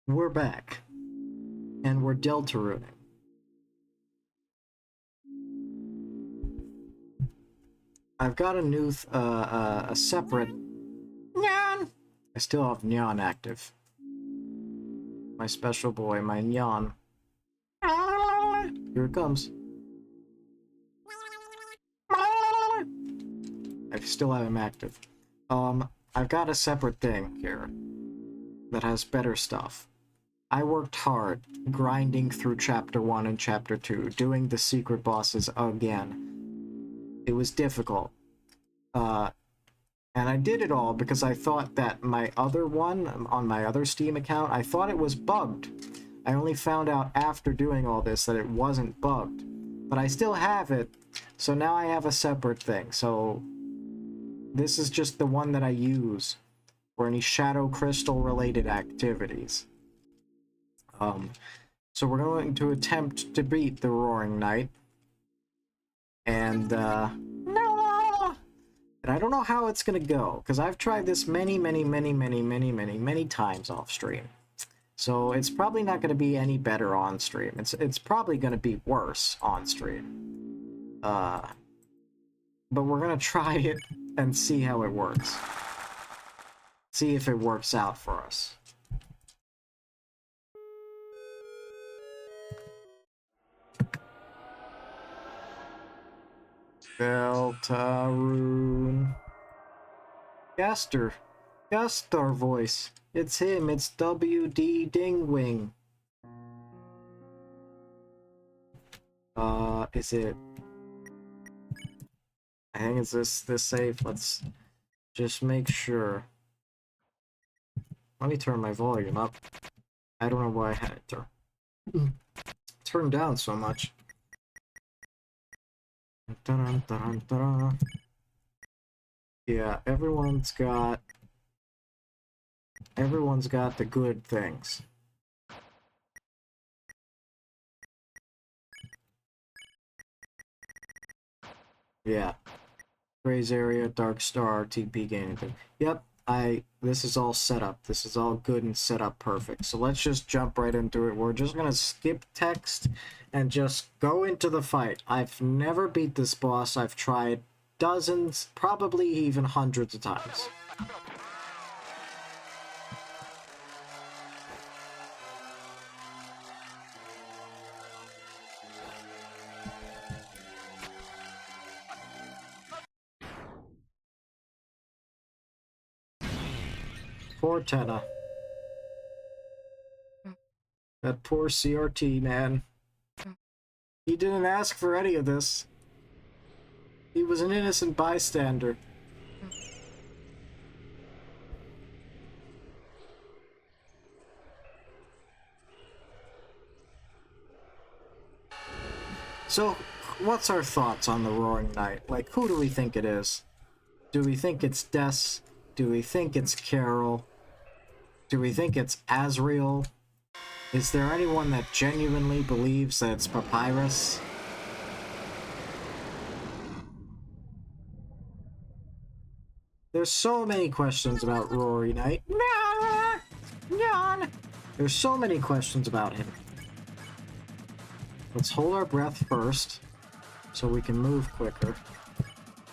We're back. And we're deltarooning. I've got a new, a separate Nyan. I still have Nyan active. My special boy, my Nyan. Here it comes. I still have him active. I've got a separate thing here that has better stuff. I worked hard, grinding through Chapter 1 and Chapter 2, doing the secret bosses again. It was difficult. And I did it all because I thought that my other one, on my other Steam account, I thought it was bugged. I only found out after doing all this that it wasn't bugged. But I still have it, so now I have a separate thing. So this is just the one that I use for any Shadow Crystal related activities. So we're going to attempt to beat the Roaring Knight. And I don't know how it's gonna go, because I've tried this many times off stream. So it's probably not gonna be any better on stream. It's probably gonna be worse on stream. But we're gonna try it and see how it works. See if it works out for us. Deltarune. Gaster voice. It's him, it's W.D. Dingwing. Is it? I think it's this safe. Let's just make sure. Let me turn my volume up. I don't know why I had it turned down so much. Yeah, everyone's got the good things. Yeah. Graze area, dark star, TP gaining thing. Yep, this is all set up. This is all good and set up perfect. So let's just jump right into it. We're just gonna skip text and just go into the fight. I've never beat this boss. I've tried dozens, probably even hundreds of times. Poor Tenna. That poor CRT, man. He didn't ask for any of this. He was an innocent bystander. So, what's our thoughts on the Roaring Knight? Like, who do we think it is? Do we think it's Des? Do we think it's Carol? Do we think it's Azrael? Is there anyone that genuinely believes that it's Papyrus? There's so many questions about Rory Knight. There's so many questions about him. Let's hold our breath first, so we can move quicker.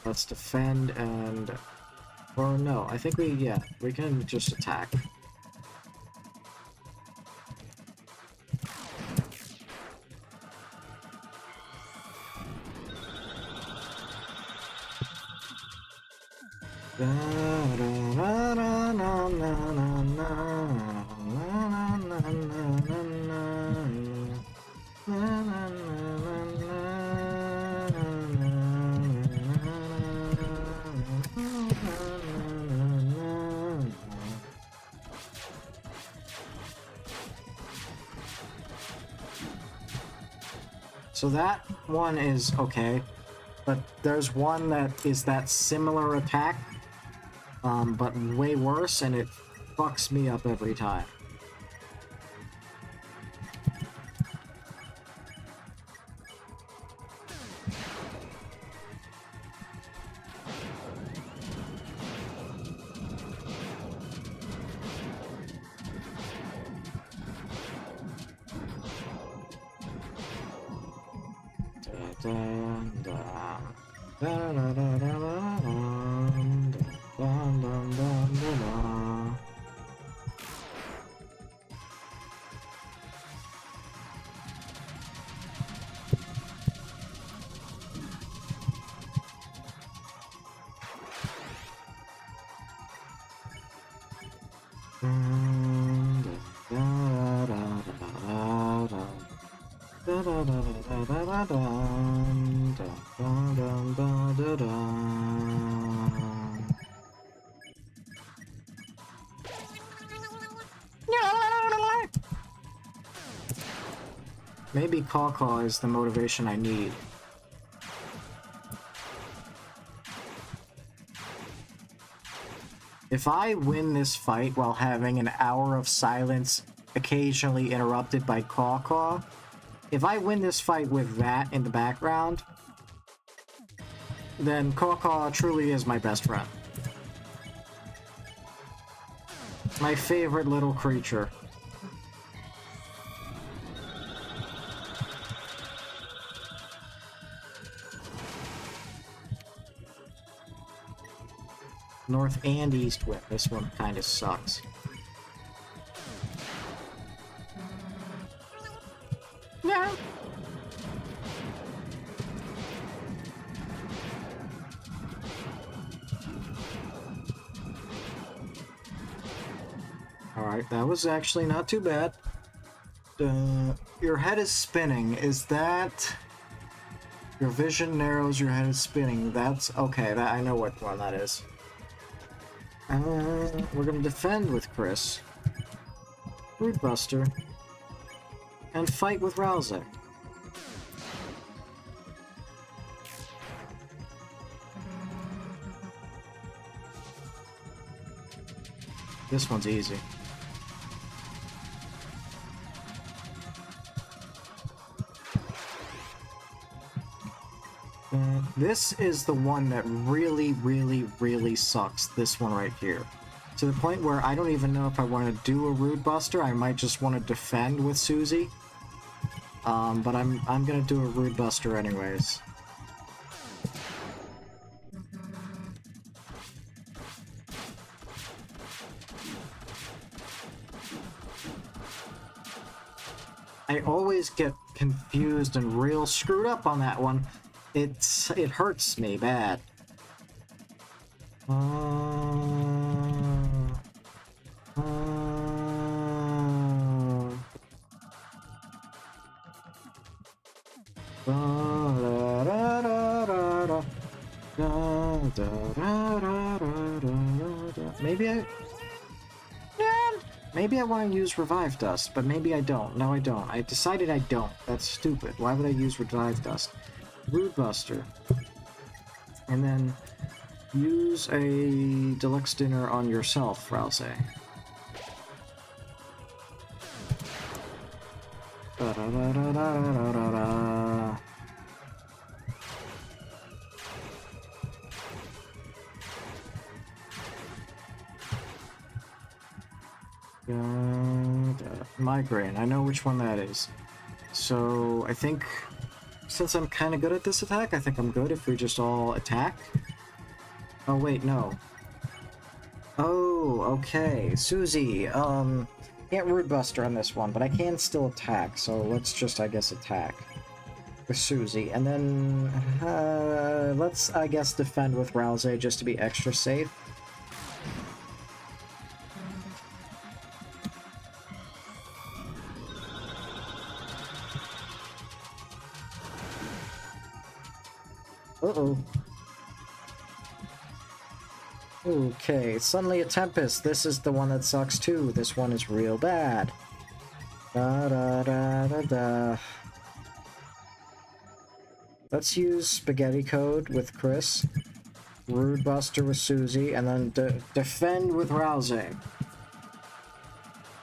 Let's defend and... Or no, I think we can just attack. So that one is okay, but there's one that is that similar attack, but way worse, and it fucks me up every time. Maybe Caw is the motivation I need. If I win this fight while having an hour of silence occasionally interrupted by Caw, if I win this fight with that in the background, then Caw truly is my best friend. My favorite little creature. North and East wind. This one kind of sucks. No. Alright, that was actually not too bad. Your head is spinning. Is that... Your vision narrows, your head is spinning. That's... Okay, that I know what one that is. We're gonna defend with Chris. Root Buster. And fight with Rousey. This one's easy. This is the one that really sucks, this one right here. To the point where I don't even know if I want to do a Rude Buster. I might just want to defend with Susie. But I'm gonna do a Rude Buster anyways. I always get confused and real screwed up on that one. It hurts me bad. Maybe I want to use Revive Dust, but maybe I don't. No, I don't. I decided I don't. That's stupid. Why would I use Revive Dust? Rude Buster. And then use a deluxe dinner on yourself, Rousey. Migraine. I know which one that is. So I think since I'm kind of good at this attack, I think I'm good if we just all attack. Oh wait, no. Oh, okay. Susie, can't Rude Buster on this one, but I can still attack, so let's just, I guess, attack with Susie. And then, let's, I guess, defend with Rousey just to be extra safe. Uh-oh. Okay, suddenly a Tempest. This is the one that sucks too. This one is real bad. Da-da-da-da-da. Let's use Spaghetti Code with Chris. Rude Buster with Susie. And then defend with Rousey.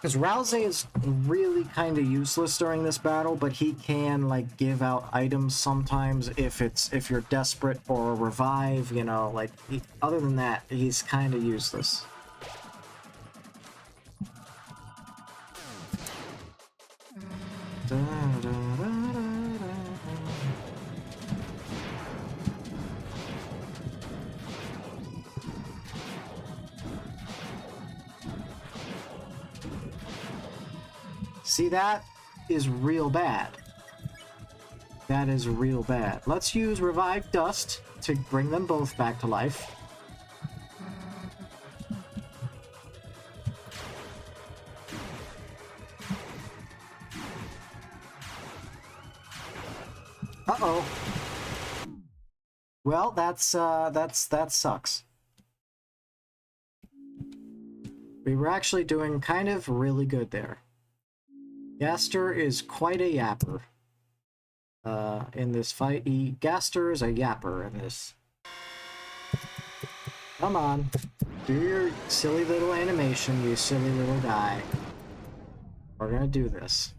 Because Rousey is really kind of useless during this battle, but he can, like, give out items sometimes if you're desperate for a revive, you know, like, other than that, he's kind of useless. See, that is real bad. That is real bad. Let's use Revive Dust to bring them both back to life. Uh-oh. Well, that sucks. We were actually doing kind of really good there. Gaster is quite a yapper. In this fight, Gaster is a yapper in this. Come on. Do your silly little animation, you silly little guy. We're gonna do this.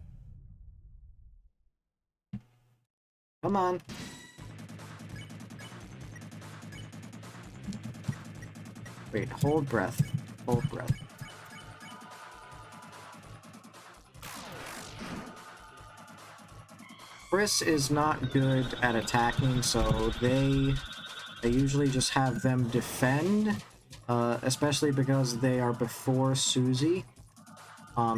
Come on. Wait, hold breath. Hold breath. Chris is not good at attacking, so they usually just have them defend, especially because they are before Susie.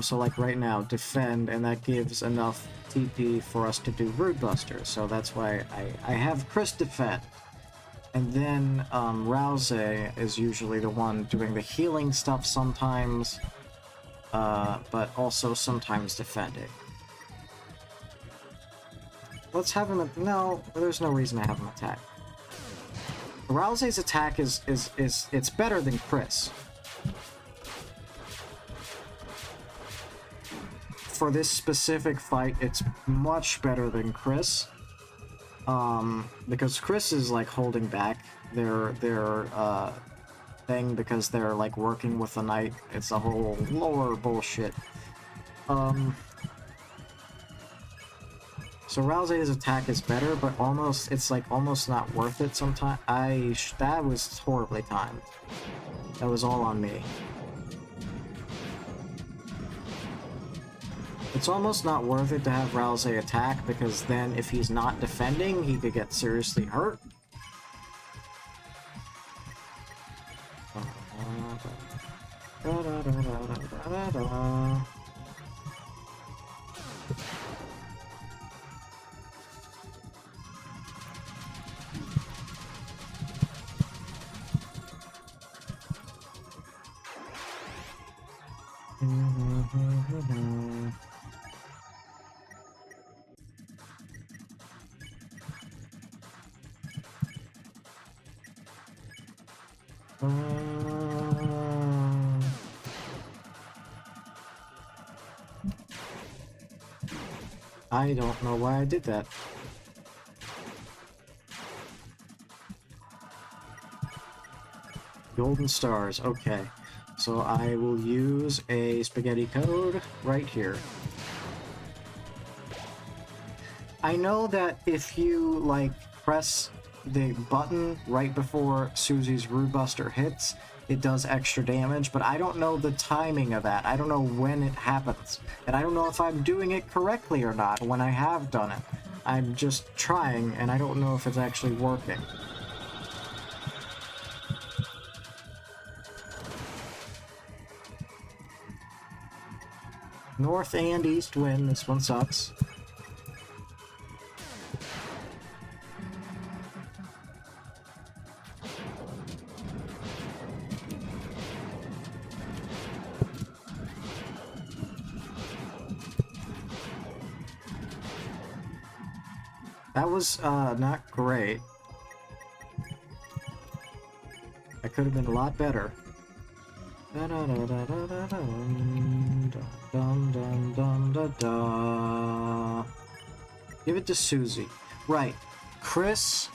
So like right now, defend, and that gives enough TP for us to do Brood Buster. So that's why I have Chris defend. And then Rousey is usually the one doing the healing stuff sometimes, but also sometimes defending. Let's have him... No, there's no reason to have him attack. Rousey's attack is it's better than Chris. For this specific fight, it's much better than Chris. Because Chris is like holding back their thing because they're like working with the knight. It's a whole lore bullshit. So Rousey's attack is better, but it's like almost not worth it sometimes. That was horribly timed. That was all on me. It's almost not worth it to have Rousey attack, because then if he's not defending, he could get seriously hurt. I don't know why I did that. Golden stars, okay. So I will use a spaghetti code right here. I know that if you, like, press the button right before Susie's Brood Buster hits, it does extra damage, but I don't know the timing of that. I don't know when it happens. And I don't know if I'm doing it correctly or not when I have done it. I'm just trying, and I don't know if it's actually working. North and east wind, this one sucks. That was, not great. That could have been a lot better. Give it to Susie. Right. Chris,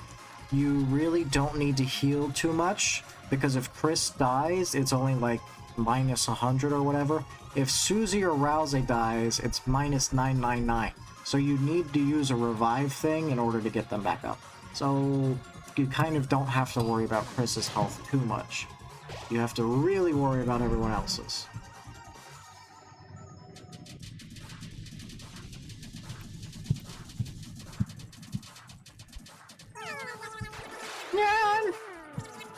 you really don't need to heal too much, because if Chris dies, it's only like minus 100 or whatever. If Susie or Rousey dies, it's minus 999. So you need to use a revive thing in order to get them back up. So you kind of don't have to worry about Chris's health too much. You have to really worry about everyone else's.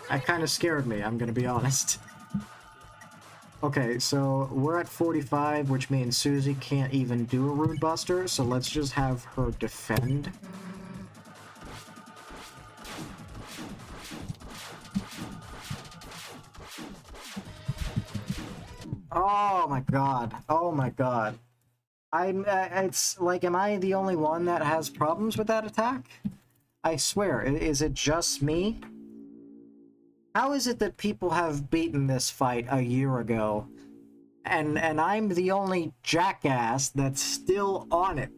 That kind of scared me, I'm gonna be honest. Okay, so we're at 45, which means Susie can't even do a Rude Buster, so let's just have her defend. Oh my god. Oh my god. It's like, am I the only one that has problems with that attack? I swear, is it just me? How is it that people have beaten this fight a year ago, and I'm the only jackass that's still on it?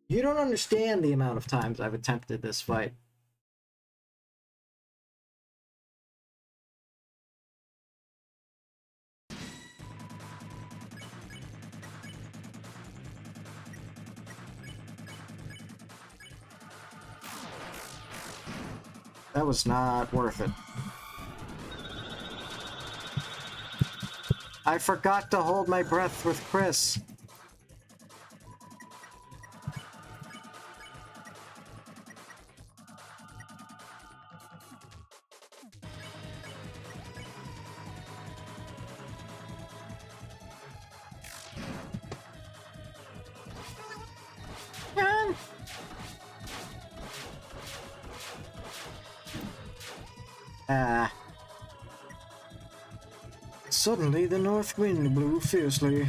You don't understand the amount of times I've attempted this fight. That was not worth it. I forgot to hold my breath with Chris. Ah. Suddenly, the north wind blew fiercely.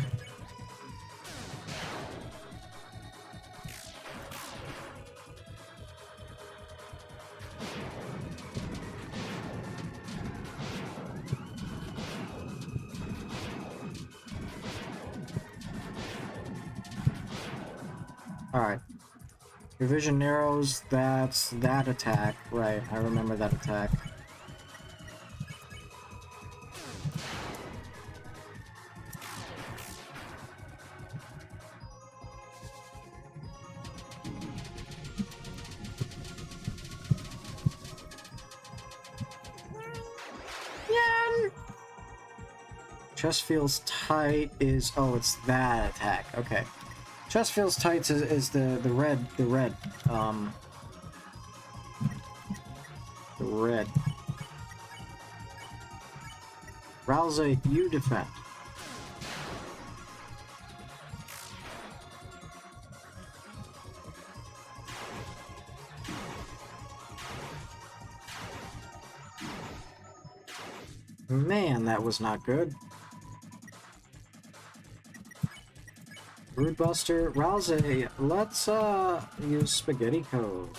Alright. Your vision narrows, that's that attack. Right, I remember that attack. Chest feels tight is... Oh, it's that attack. Okay. Chest feels tight is the red... The red. The red. Rousey, you defend. Man, that was not good. Rude Buster, Rousey, let's use Spaghetti Code.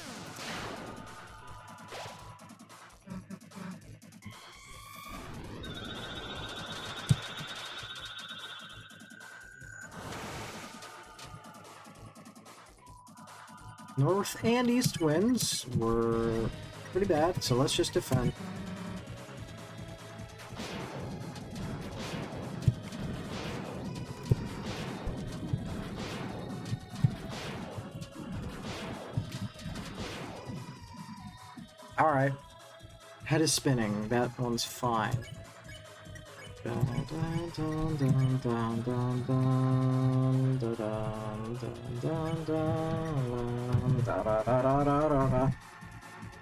North and east winds were pretty bad, so let's just defend. Alright. Head is spinning. That one's fine.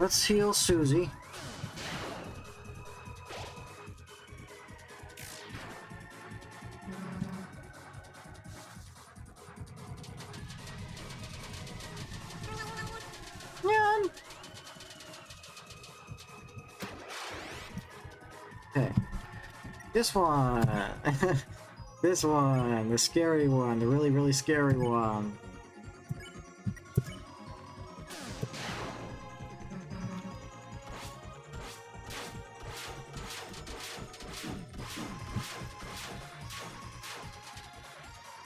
Let's heal Susie. Okay. This one! This one! The scary one! The really, really scary one!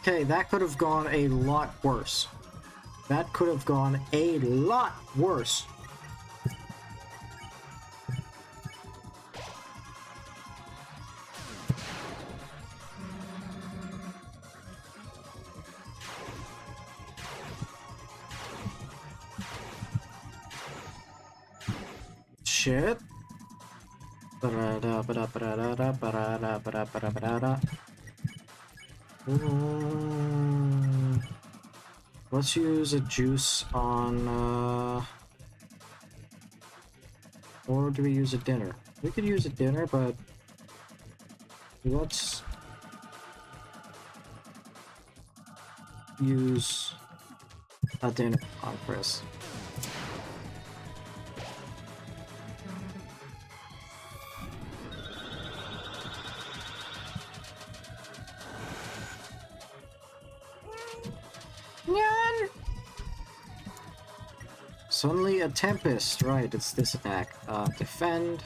Okay, that could have gone a lot worse. That could have gone a lot worse. Shit. Let's use a juice on, or do we use a dinner? We could use a dinner, but Let's use a dinner on Chris. Nyan! Suddenly a Tempest, right, it's this attack. Defend.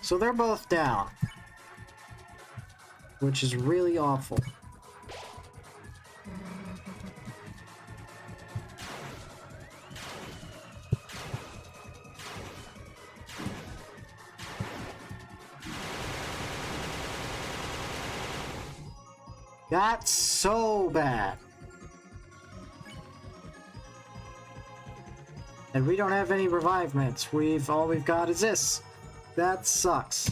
So they're both down, which is really awful. That's so bad. And we don't have any revive mints. All we've got is this. That sucks.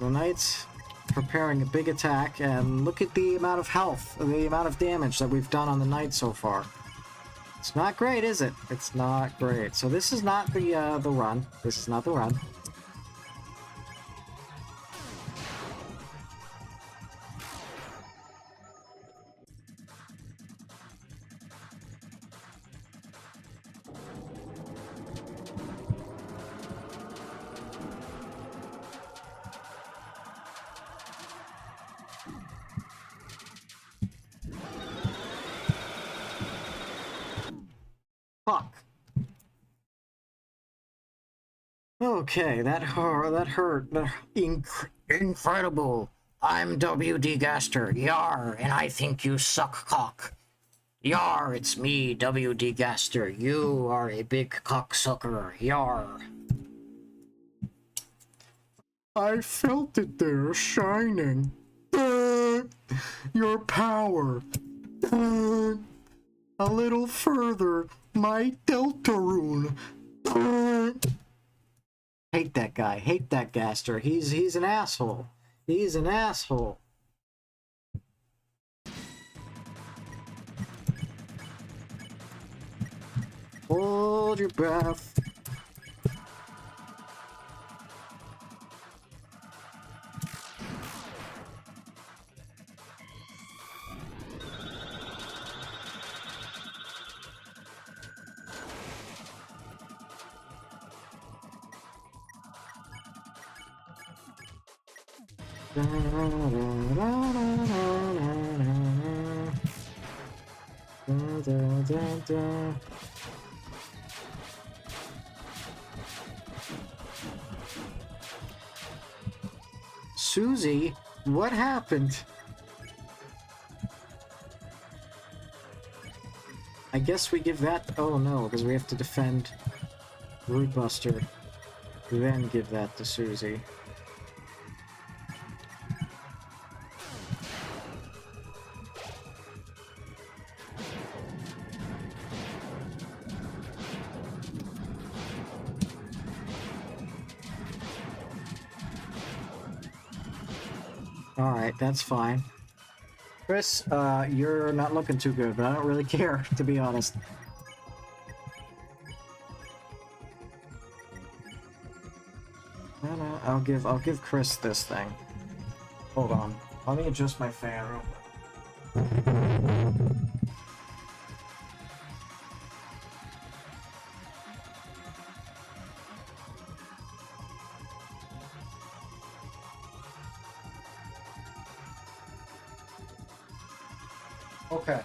The Knight's preparing a big attack, and look at the amount of health, the amount of damage that we've done on the Knight so far. It's not great, is it? It's not great. So this is not the run. This is not the run. Fuck. Okay, that hurt. Incredible. I'm W.D. Gaster. Yar, and I think you suck cock. Yar, it's me, W.D. Gaster. You are a big cocksucker. Yar. I felt it there, shining. Your power. A little further, my Deltarune. Hate that guy. Hate that Gaster. He's an asshole. He's an asshole. Hold your breath. Susie, what happened? I guess we give that. Oh no, because we have to defend Root Buster. Then give that to Susie. Alright, that's fine. Chris, you're not looking too good, but I don't really care, to be honest. No, I'll give Chris this thing. Hold on. Let me adjust my fan real quick. Okay.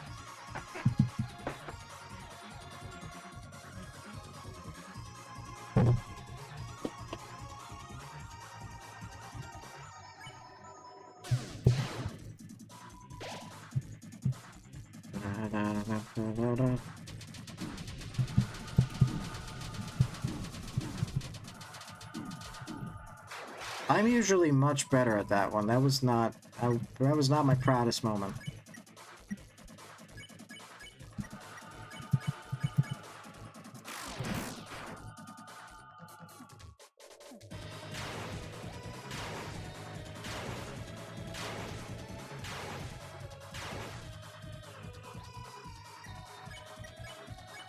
I'm usually much better at that one. That was not my proudest moment.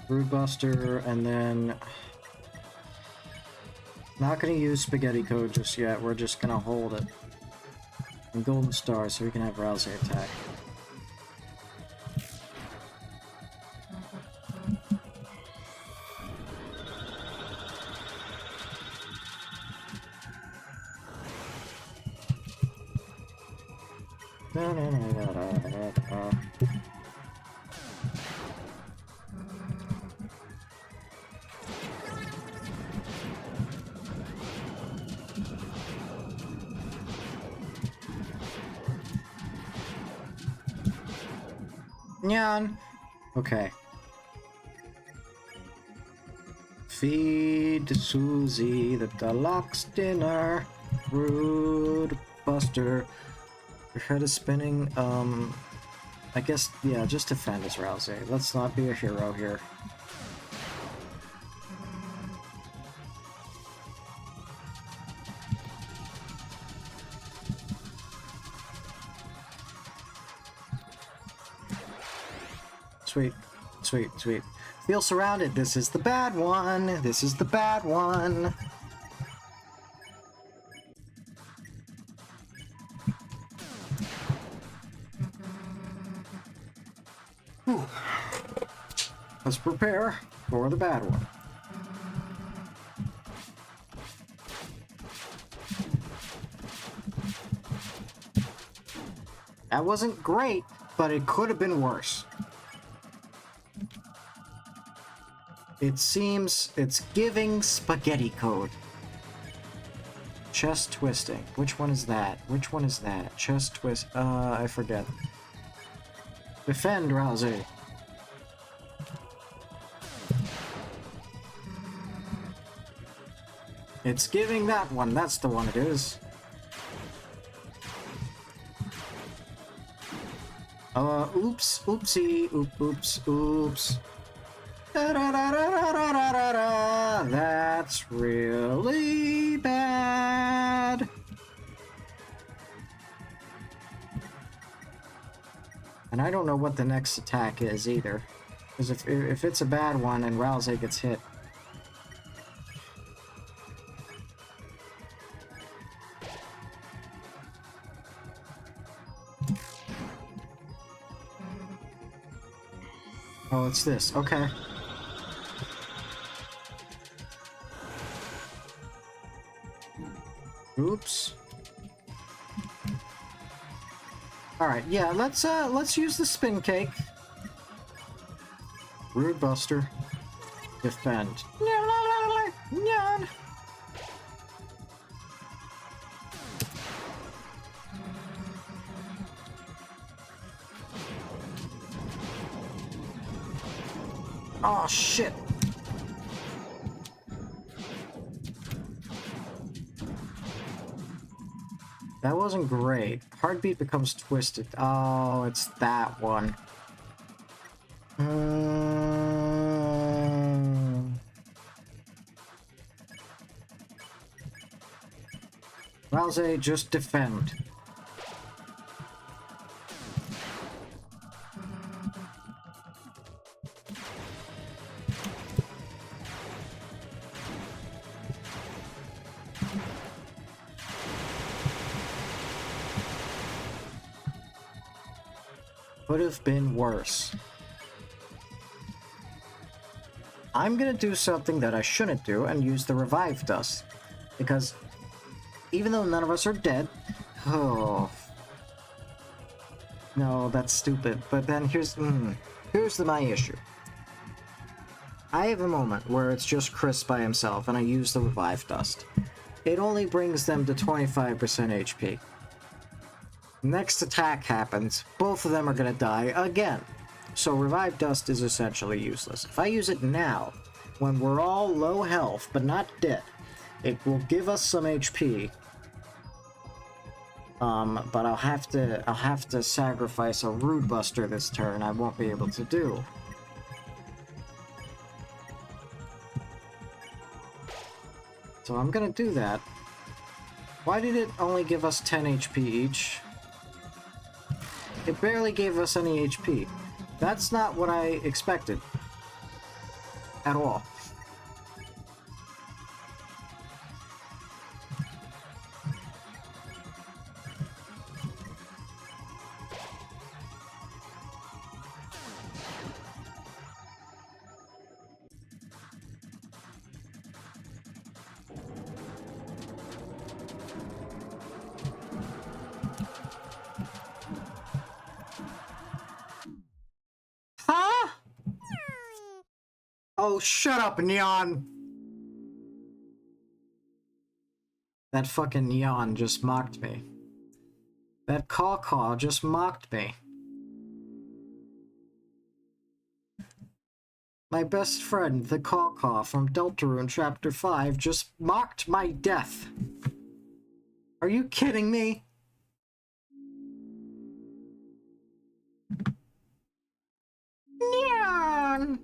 Brood Buster, and then... Not gonna use Spaghetti Code just yet, we're just gonna hold it. And Golden Star, so we can have Rousey attack. Nyan. Okay. Feed Susie the deluxe dinner. Rude Buster. Your head is spinning. I guess, yeah, just defend us, Rousey. Let's not be a hero here. Sweet. Sweet, sweet. Feel surrounded. This is the bad one. This is the bad one. Whew. Let's prepare for the bad one. That wasn't great, but it could have been worse. It seems it's giving Spaghetti Code. Chest twisting. Which one is that? Which one is that? Chest twist. I forget. Defend, Rousey. It's giving that one. That's the one it is. Oops. Oopsie. Oops. Oops. That's really bad. And I don't know what the next attack is either. Because if it's a bad one and Rousey gets hit... Oh, it's this. Okay. Oops. Alright, yeah, let's use the spin cake. Rude Buster. Defend. Oh shit. That wasn't great. Heartbeat becomes twisted. Oh, it's that one. Rousey, just defend. Could have been worse. I'm gonna do something that I shouldn't do and use the revive dust. Because even though none of us are dead... Oh... No, that's stupid. But then here's my issue. I have a moment where it's just Chris by himself and I use the revive dust. It only brings them to 25% HP. Next attack happens, both of them are gonna die again. So Revive Dust is essentially useless. If I use it now, when we're all low health but not dead, it will give us some HP. But I'll have to sacrifice a Rude Buster this turn. I won't be able to do. So I'm gonna do that. Why did it only give us 10 HP each? It barely gave us any HP. That's not what I expected. at all. Huh? Oh, shut up, Neon! That fucking Neon just mocked me. That Caw-Caw just mocked me. My best friend, the Caw-Caw from Deltarune Chapter 5, just mocked my death. Are you kidding me? Neon!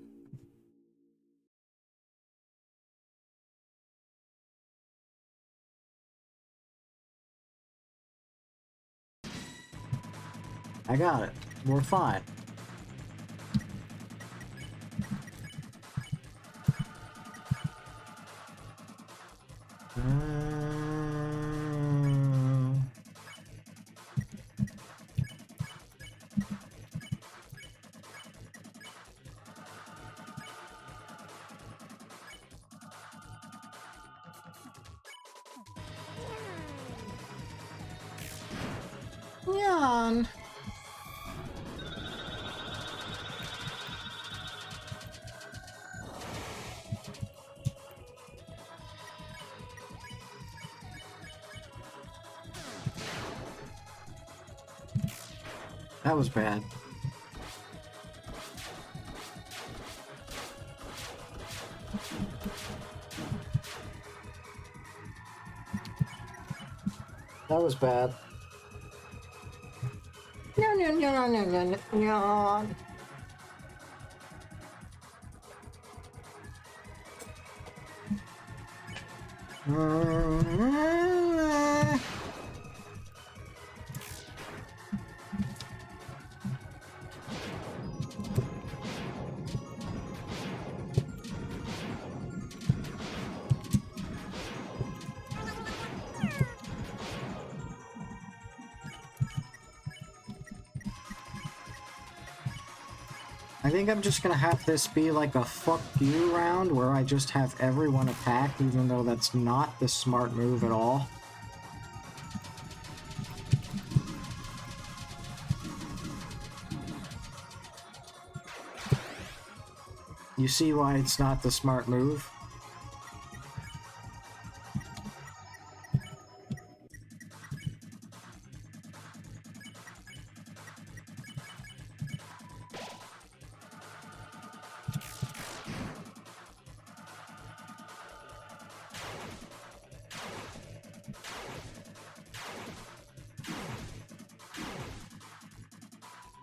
I got it. We're fine. Neon! That was bad. That was bad. No, no, no, no, no, no, no. I think I'm just gonna have this be like a fuck you round where I just have everyone attack, even though that's not the smart move at all. You see why it's not the smart move?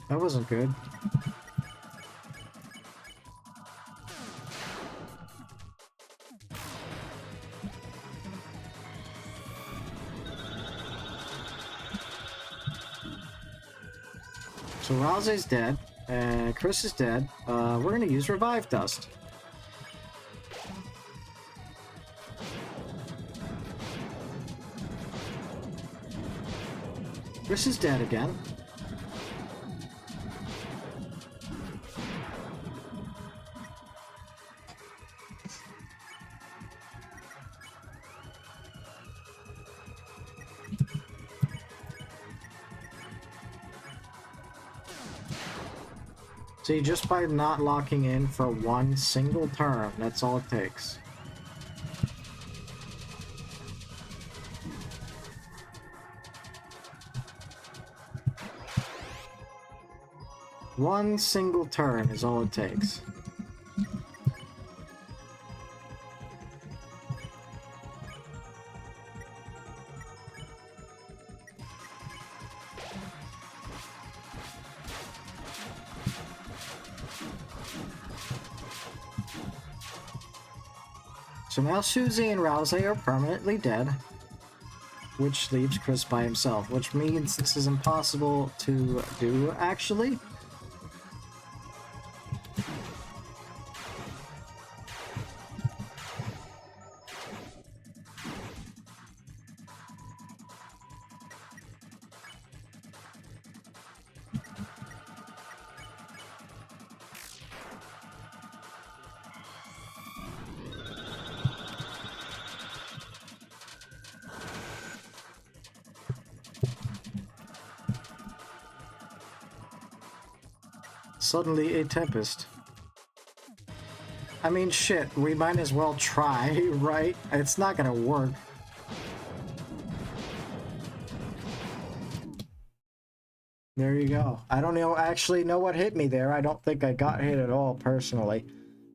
That wasn't good. So Raze's dead, and Chris is dead. We're gonna use Revive Dust. Chris is dead again. See, just by not locking in for one single turn, that's all it takes. One single turn is all it takes. So now Susie and Rouse are permanently dead, which leaves Chris by himself, which means this is impossible to do, actually. Suddenly a tempest. I mean, shit, we might as well try, right? It's not gonna work. There you go. I don't know, actually know what hit me there. I don't think I got hit at all, personally.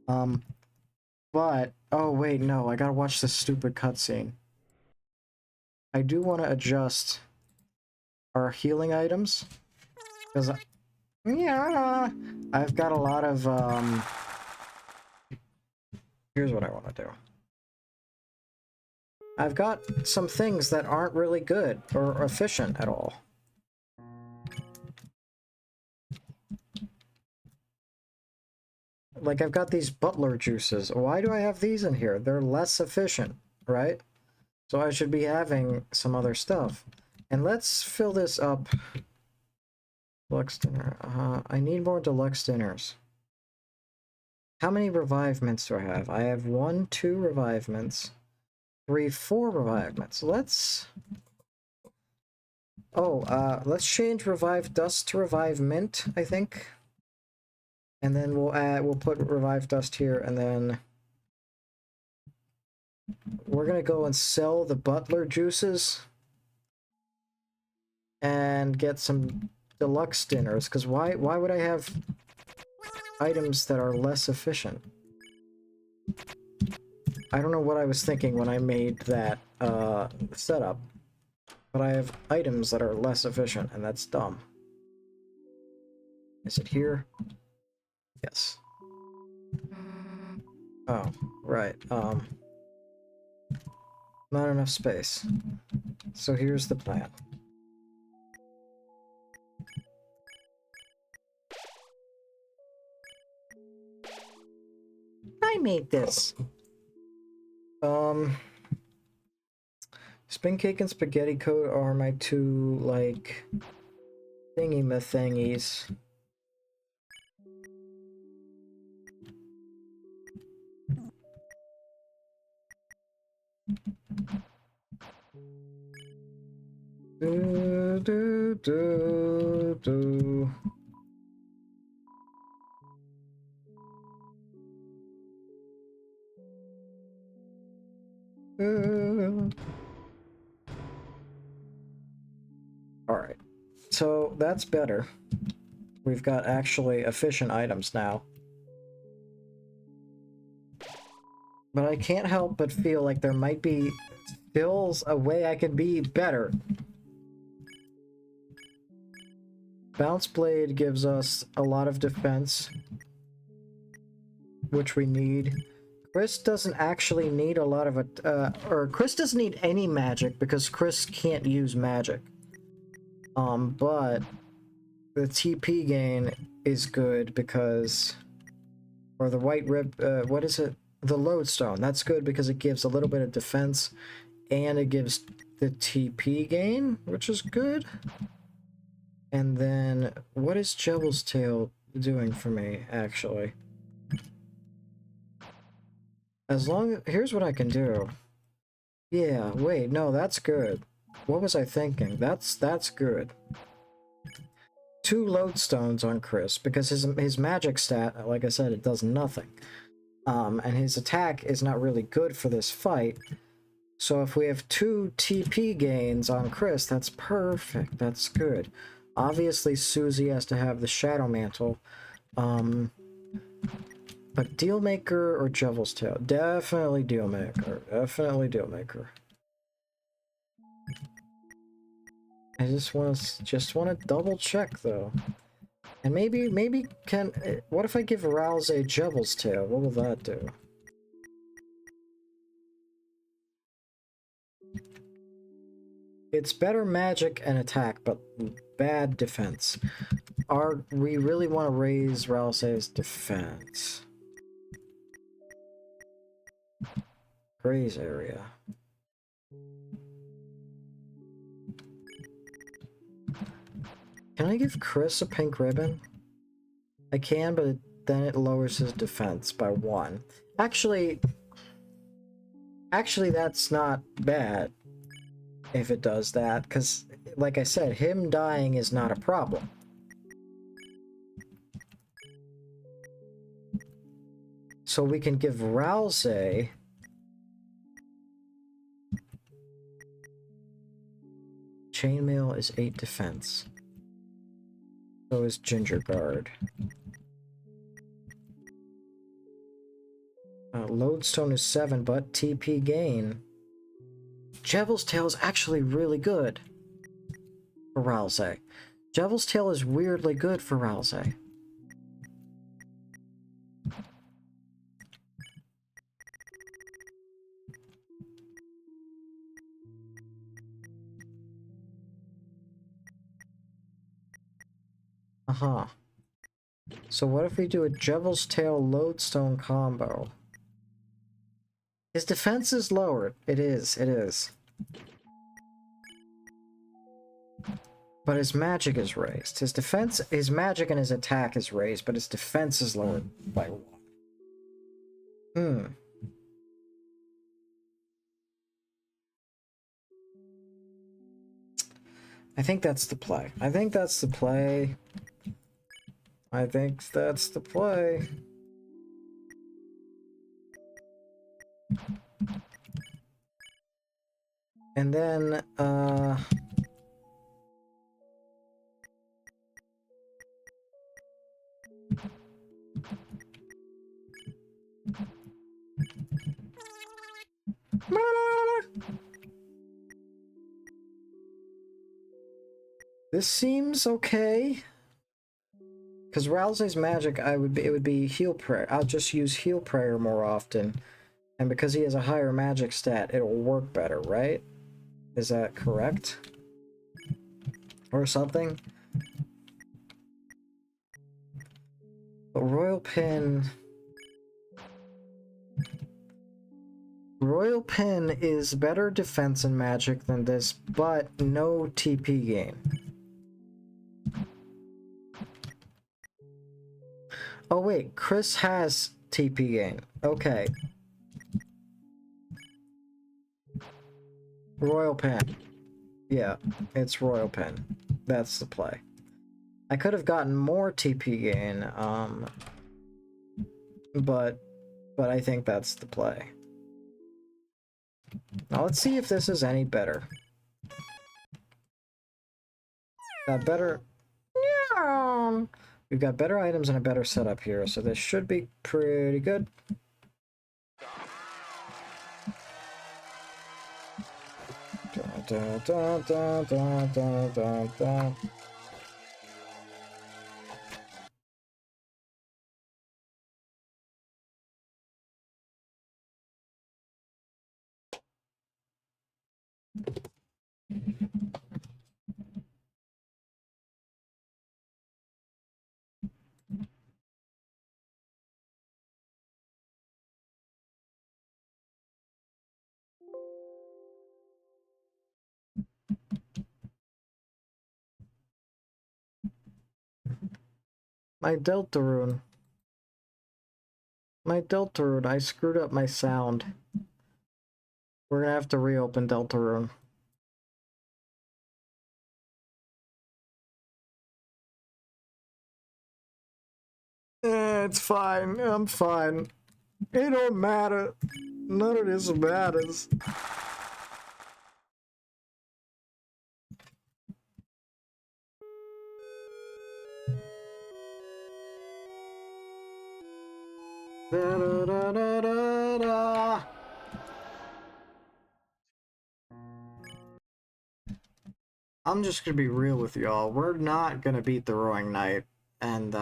But, oh wait, no, I gotta watch this stupid cutscene. I do want to adjust our healing items, because, yeah, I've got a lot of, here's what I want to do. I've got some things that aren't really good or efficient at all. Like, I've got these butler juices. Why do I have these in here? They're less efficient, right? So I should be having some other stuff. And let's fill this up. Deluxe dinner. I need more deluxe dinners. How many revivements do I have? I have 1, 2 revivements. 3, 4 revivements. Let's... Oh, let's change Revive Dust to Revive Mint, I think. And then we'll put Revive Dust here, and then... We're gonna go and sell the butler juices. And get some deluxe dinners, because why would I have items that are less efficient? I don't know what I was thinking when I made that setup, but I have items that are less efficient, and that's dumb. Is it here? Yes. Oh, right. Not enough space. So here's the plan. I made this. Spin cake and spaghetti coat are my two, like, thingy-ma-thingies. Do, do, do, do. Alright, so that's better. We've got actually efficient items now. But I can't help but feel like there might be still a way I can be better. Bounce Blade gives us a lot of defense, which we need. Chris doesn't actually need a lot of it, or Chris doesn't need any magic because Chris can't use magic. But the TP gain is good because, or the white rib, what is it? The lodestone. That's good because it gives a little bit of defense, and it gives the TP gain, which is good. And then, what is Jebel's Tail doing for me, actually? As long as, here's what I can do. Yeah, wait, no, that's good. What was I thinking? That's good. 2 lodestones on Chris, because his magic stat, like I said, it does nothing. And his attack is not really good for this fight. So if we have 2 TP gains on Chris, that's perfect. That's good. Obviously, Susie has to have the Shadow Mantle. But Dealmaker or Devil's Tail? Definitely Dealmaker. Definitely Dealmaker. I just want to double check though. And maybe what if I give Rouse a Devil's Tail? What will that do? It's better magic and attack, but bad defense. We really want to raise Rousey's defense. Graze area. Can I give Chris a pink ribbon? I can, but then it lowers his defense by 1. Actually, that's not bad if it does that, because, like I said, him dying is not a problem. So we can give Rousey chainmail is 8 defense. So is Ginger Guard. Lodestone is 7, but TP gain. Devil's Tail is actually really good for Rousey. Devil's Tail is weirdly good for Rousey. Uh-huh. So what if we do a Devil's Tail Lodestone combo? His defense is lowered. It is. But his magic is raised. His defense, his magic and his attack is raised, but his defense is lowered by 1. I think that's the play. I think that's the play. And then, this seems okay. Because Rousey's magic, it would be heal prayer. I'll just use heal prayer more often. And because he has a higher magic stat, it'll work better, right? Is that correct? Or something? But Royal Pin is better defense and magic than this, but no TP gain. Oh wait, Chris has TP gain. Okay. Royal Pen. Yeah, it's Royal Pen. That's the play. I could have gotten more TP gain, but I think that's the play. Now let's see if this is any better. Got better. We've got better items and a better setup here, so this should be pretty good. Dun, dun, dun, dun, dun, dun, dun. My Deltarune, I screwed up my sound. We're gonna have to reopen Deltarune. It's fine, I'm fine. It don't matter. None of this matters. Da, da, da, da, da, da. I'm just gonna be real with y'all. We're not gonna beat the Roaring Knight, and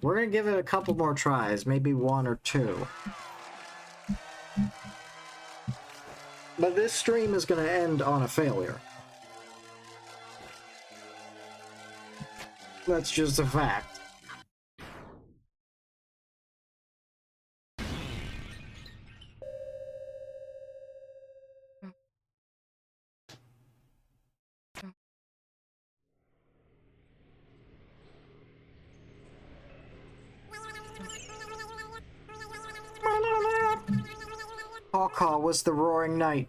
we're gonna give it a couple more tries, maybe 1 or 2. But this stream is gonna end on a failure. That's just a fact. Hawkaw was the Roaring Knight.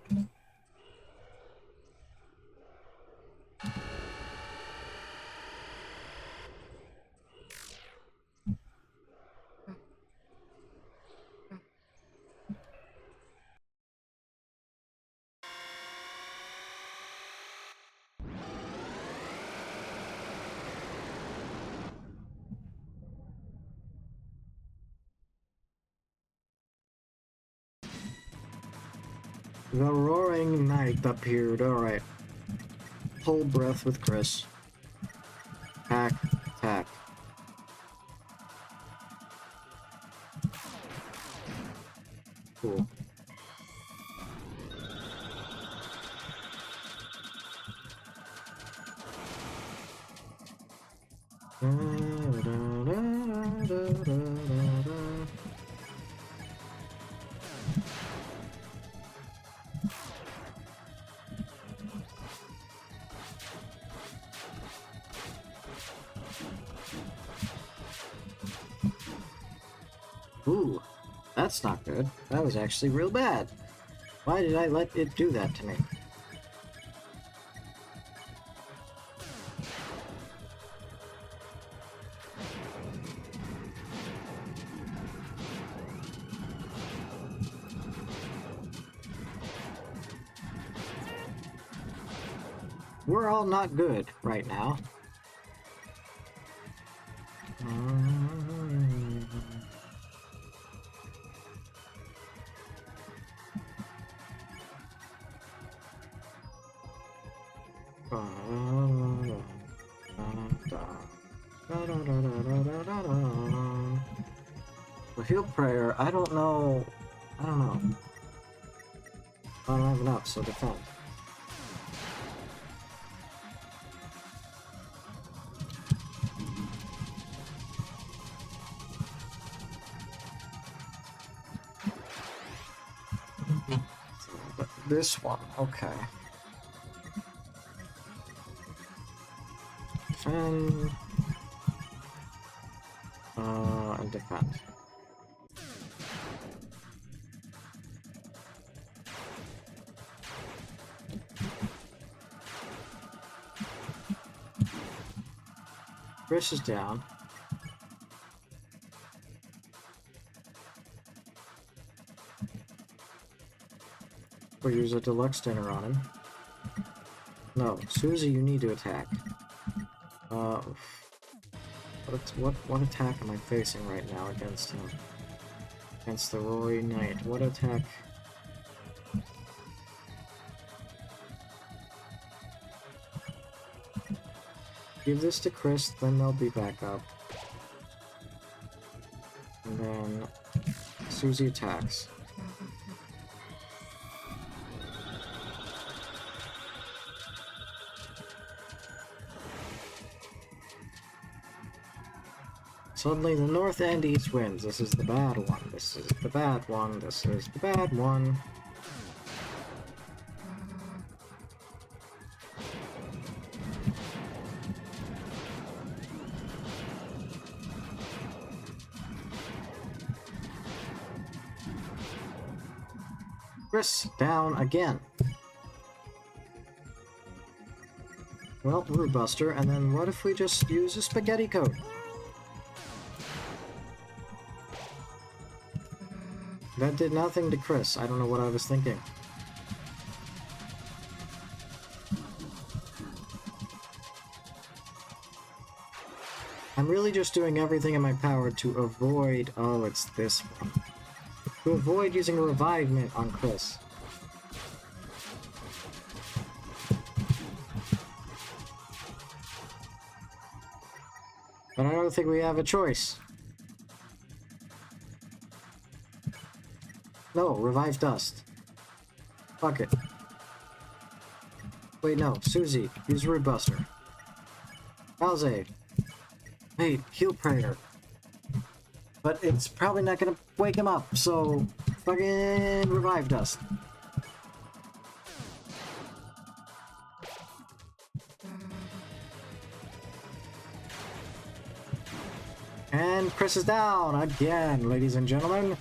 The Roaring Knight appeared. Alright. Hold breath with Chris. Attack. Attack. Cool. Ooh, that's not good. That was actually real bad. Why did I let it do that to me? We're all not good right now. The heal prayer, I don't know. I don't know. I don't have enough, so defend. This one, okay. Defend. And defend. Chris is down. Or use a deluxe dinner on him. No, Susie, you need to attack. What attack am I facing right now against him? Against the Rory Knight. What attack? Give this to Chris, then they'll be back up. And then Susie attacks. Suddenly the north and east wins. This is the bad one. This is the bad one. This is the bad one. Chris down again. Well, Root Buster, and then what if we just use a spaghetti coat? That did nothing to Chris. I don't know what I was thinking. I'm really just doing everything in my power to avoid... Oh, it's this one. To avoid using a revivement on Chris. But I don't think we have a choice. No, revive Dust. Fuck it. Wait, no. Susie, use Root Buster. Balze. Wait, Heal Prayer. But it's probably not gonna wake him up, so... Fucking revive Dust. And Chris is down again, ladies and gentlemen.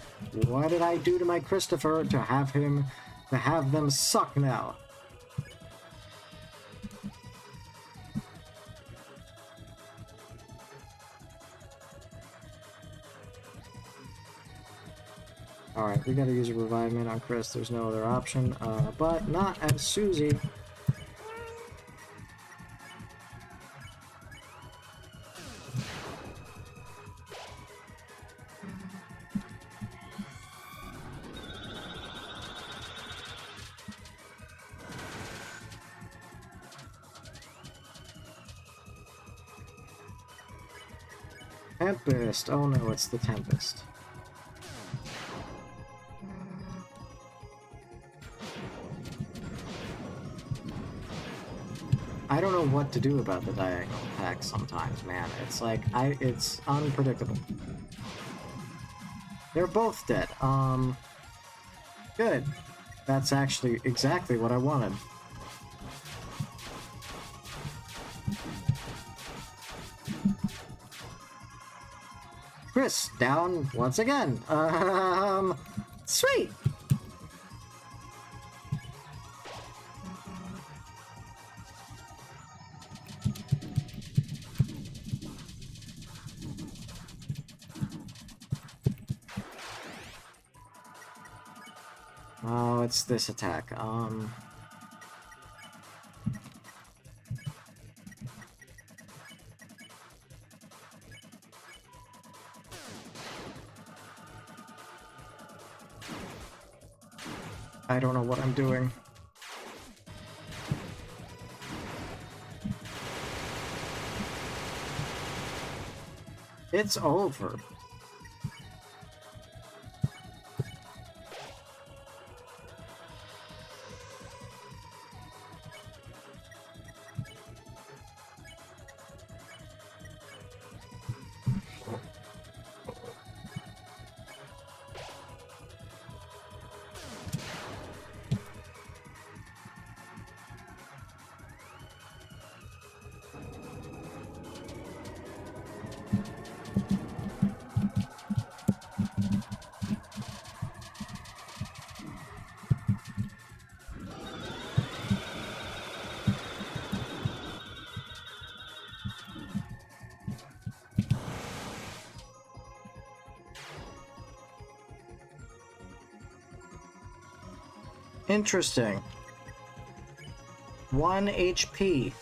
What did I do to my Christopher to have them suck now? Alright, we gotta use a revivement on Chris. There's no other option, but not as Susie. Tempest. Oh no, it's the Tempest. I don't know what to do about the diagonal attacks sometimes, man. It's like, it's unpredictable. They're both dead. Good. That's actually exactly what I wanted. Chris, down once again. Sweet! Oh, it's this attack. I don't know what I'm doing. It's over. Interesting. 1 HP.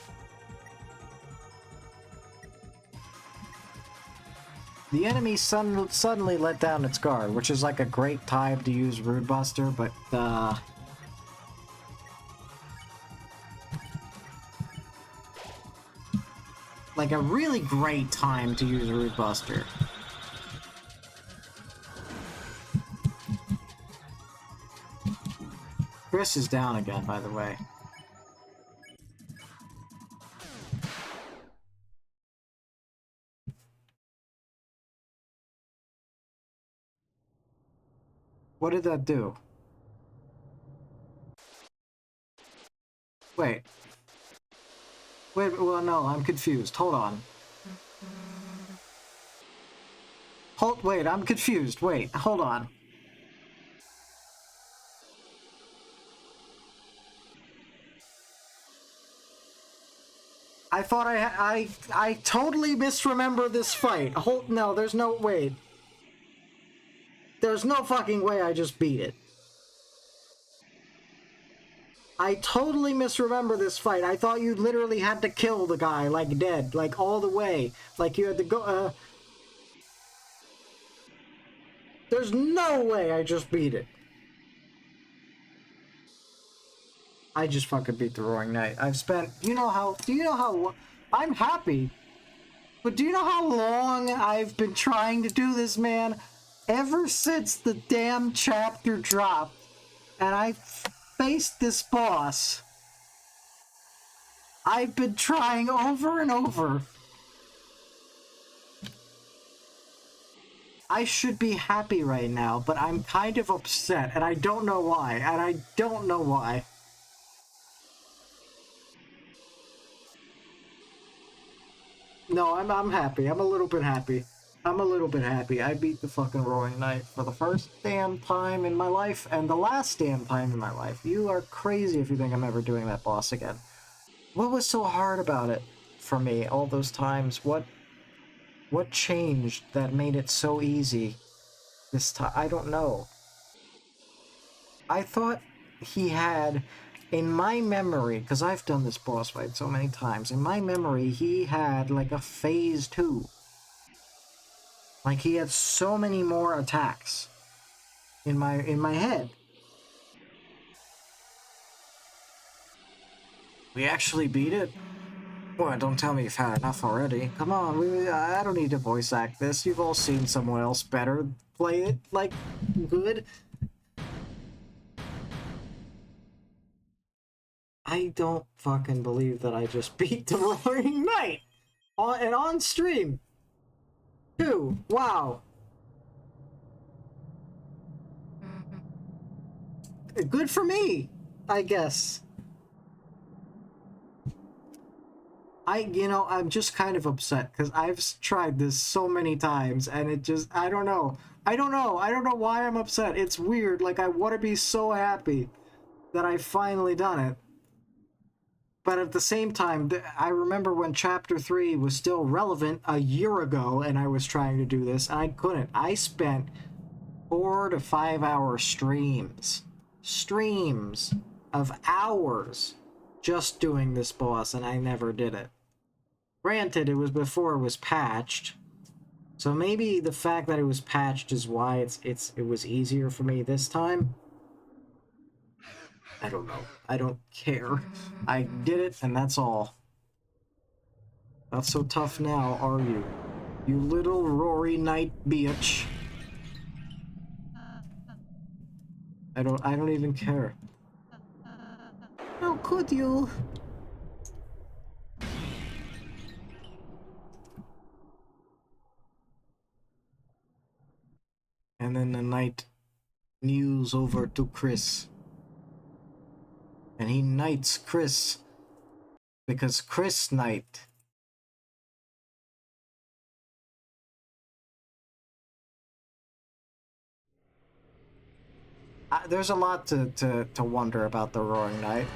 The enemy suddenly let down its guard, which is like a great time to use Rude Buster, but like a really great time to use Rude Buster. Chris is down again, by the way. What did that do? Wait. Wait, well, no, I'm confused. Hold on. Wait, I'm confused. Wait, hold on. I thought I totally misremember this fight. No, there's no, wait. There's no fucking way I just beat it. I totally misremember this fight. I thought you literally had to kill the guy, like dead, like all the way. Like you had to go, There's no way I just beat it. I just fucking beat the Roaring Knight. I've spent, do you know how, I'm happy. But do you know how long I've been trying to do this, man? Ever since the damn chapter dropped, and I faced this boss, I've been trying over and over. I should be happy right now, but I'm kind of upset, and I don't know why, No, I'm happy. I'm a little bit happy. I beat the fucking Roaring Knight for the first damn time in my life, and the last damn time in my life. You are crazy if you think I'm ever doing that boss again. What was so hard about it for me all those times? What changed that made it so easy this time? I don't know. I thought he had, in my memory, because I've done this boss fight so many times, in my memory, he had like a phase 2. Like he had so many more attacks in my head. We actually beat it? Boy, don't tell me you've had enough already. Come on, I don't need to voice act this. You've all seen someone else better play it, like, good. I don't fucking believe that I just beat the Roaring Knight! On stream! Too! Wow! Good for me, I guess. I'm just kind of upset because I've tried this so many times and it just, I don't know. I don't know why I'm upset. It's weird. Like, I want to be so happy that I've finally done it. But at the same time, I remember when Chapter 3 was still relevant a year ago and I was trying to do this and I couldn't. I spent 4 to 5 hour streams of hours just doing this boss and I never did it. Granted, it was before it was patched, so maybe the fact that it was patched is why it was easier for me this time. I don't know. I don't care. I did it, and that's all. Not so tough now, are you? You little Rory Knight bitch. I don't even care. How could you? And then the knight news over to Chris. And he knights Chris. Because Chris Knight. There's a lot to wonder about the Roaring Knight.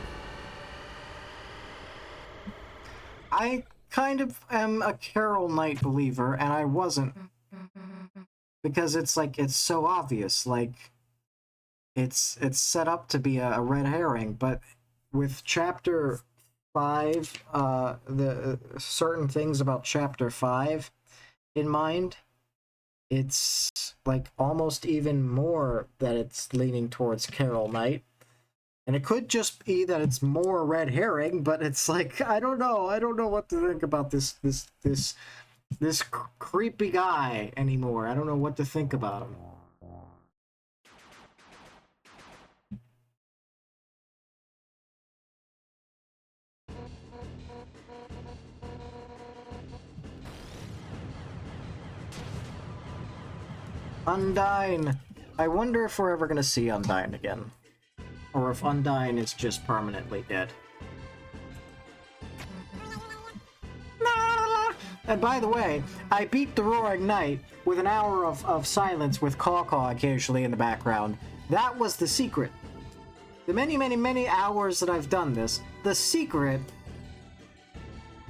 I kind of am a Carol Knight believer, and I wasn't. Because it's like, it's so obvious, like, it's set up to be a red herring, but with Chapter 5, the certain things about Chapter 5 in mind, it's like almost even more that it's leaning towards Carol Knight. And it could just be that it's more red herring, but it's like, I don't know what to think about this creepy guy anymore. I don't know what to think about him. Undyne! I wonder if we're ever gonna see Undyne again. Or if Undyne is just permanently dead. And by the way, I beat the Roaring Knight with an hour of silence with Caw Caw occasionally in the background. That was the secret. The many hours that I've done this, the secret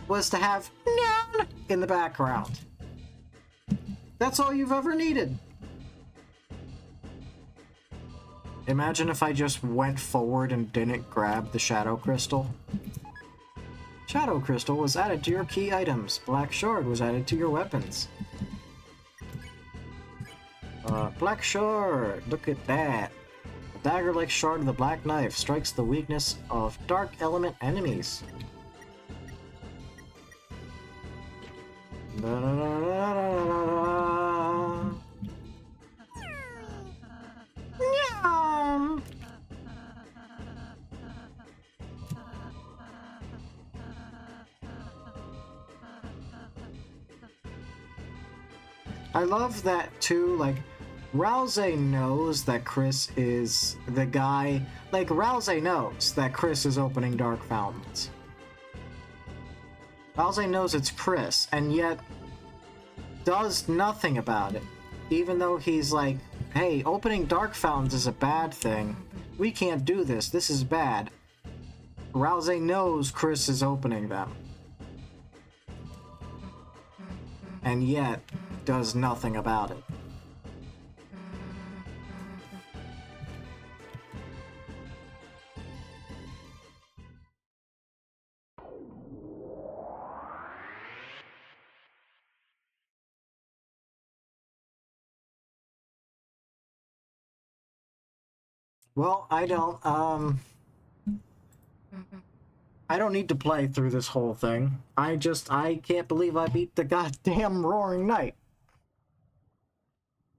was to have Nyan in the background. That's all you've ever needed. Imagine if I just went forward and didn't grab the Shadow Crystal. Shadow Crystal was added to your key items. Black Shard was added to your weapons. Black Shard, look at that. A dagger-like shard of the Black Knife strikes the weakness of dark element enemies. I love that too, like, Rousey knows that Chris is the guy. Like, Rousey knows that Chris is opening Dark Fountains. Rousey knows it's Chris, and yet does nothing about it. Even though he's like, hey, opening Dark Fountains is a bad thing. We can't do this. This is bad. Rousey knows Chris is opening them. And yet does nothing about it. Well, I don't, I don't need to play through this whole thing. I can't believe I beat the goddamn Roaring Knight.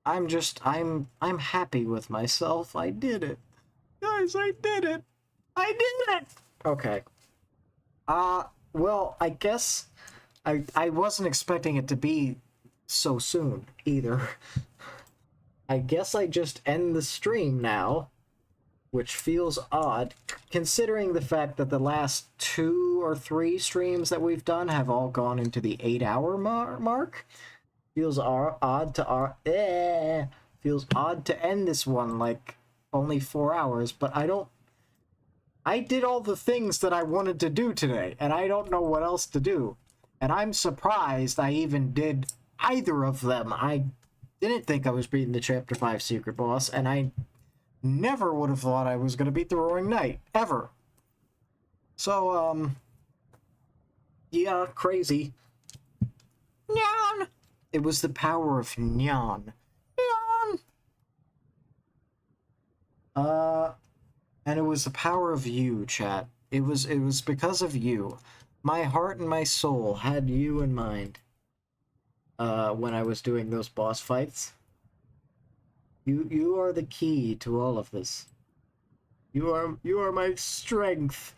I'm happy with myself. I did it. Guys, I did it. I did it! Okay. Well, I guess I wasn't expecting it to be so soon, either. I guess I just end the stream now, which feels odd, considering the fact that the last 2 or 3 streams that we've done have all gone into the 8-hour mark. Feels odd to feels odd to end this one like only 4 hours, but I did all the things that I wanted to do today, and I don't know what else to do. And I'm surprised I even did either of them. I didn't think I was beating the Chapter 5 secret boss, and I never would have thought I was going to beat the Roaring Knight, ever. So, yeah, crazy. Nyan! It was the power of Nyan. Nyan! And it was the power of you, chat. It was because of you. My heart and my soul had you in mind. When I was doing those boss fights. You are the key to all of this. You are my strength.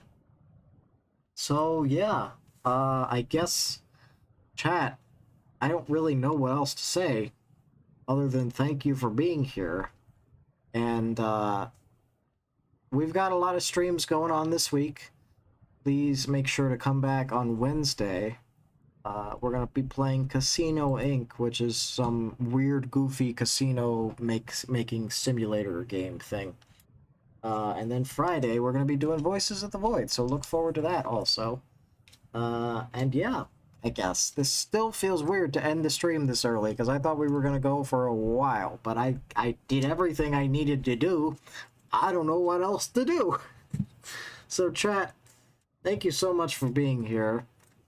So yeah, I guess, chat, I don't really know what else to say other than thank you for being here. And we've got a lot of streams going on this week. Please make sure to come back on Wednesday. We're going to be playing Casino Inc., which is some weird, goofy casino making simulator game thing. And then Friday, we're going to be doing Voices of the Void, so look forward to that also. And yeah, I guess. This still feels weird to end the stream this early, because I thought we were going to go for a while, but I did everything I needed to do. I don't know what else to do. So chat, thank you so much for being here.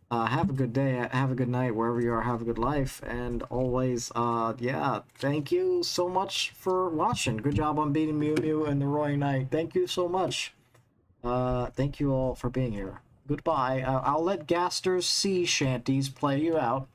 Have a good day, have a good night, wherever you are, have a good life, and always, yeah, thank you so much for watching. Good job on beating Mew Mew and the Roaring Knight. Thank you so much. Thank you all for being here. Goodbye. I'll let Gaster's sea shanties play you out.